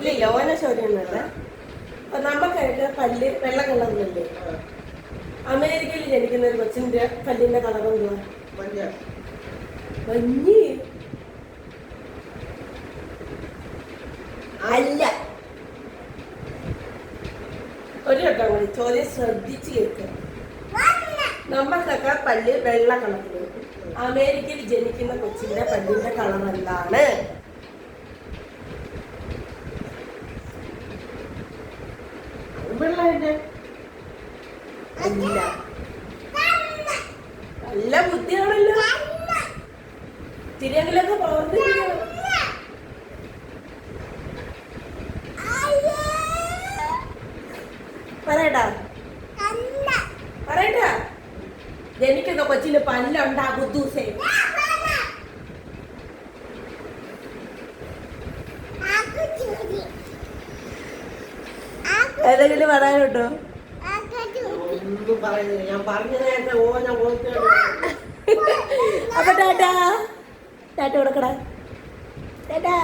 ഇല്ല ഓന ചോദ്യമൊന്നുമല്ല. അപ്പൊ നമുക്കൊക്കെ പല്ല് വെള്ള കളറിലല്ലേ? അമേരിക്കയിൽ ജനിക്കുന്ന ഒരു കൊച്ചിന്റെ പല്ലിന്റെ കളർ എന്തുവാ? മഞ്ഞ് അല്ല. ഒരു വട്ടം കൂടി ചോദ്യം ശ്രദ്ധിച്ച് കേൾക്കുക. നമുക്കൊക്കെ പല്ല് വെള്ള കളറില്, അമേരിക്കയിൽ ജനിക്കുന്ന കൊച്ചിന്റെ പല്ലിന്റെ കളർ എന്താണ്? നല്ല ബുദ്ധിയാണല്ലോ. തിരിയെങ്കിലൊക്കെ പ്രവർത്തിക്കണം. പറയട്ടാ പറയട്ടാ. ജനിക്കുന്ന കൊച്ചിന് പല്ലുണ്ടാ ബുദ്ധൂസേ? ഏതെങ്കിലും പറയാനുണ്ടോ? ഒന്നും പറയുന്നില്ല. ഞാൻ പറഞ്ഞത് അപ്പൊ ടാറ്റാ ടാറ്റ കൊടുക്കടാ. ടാറ്റാ.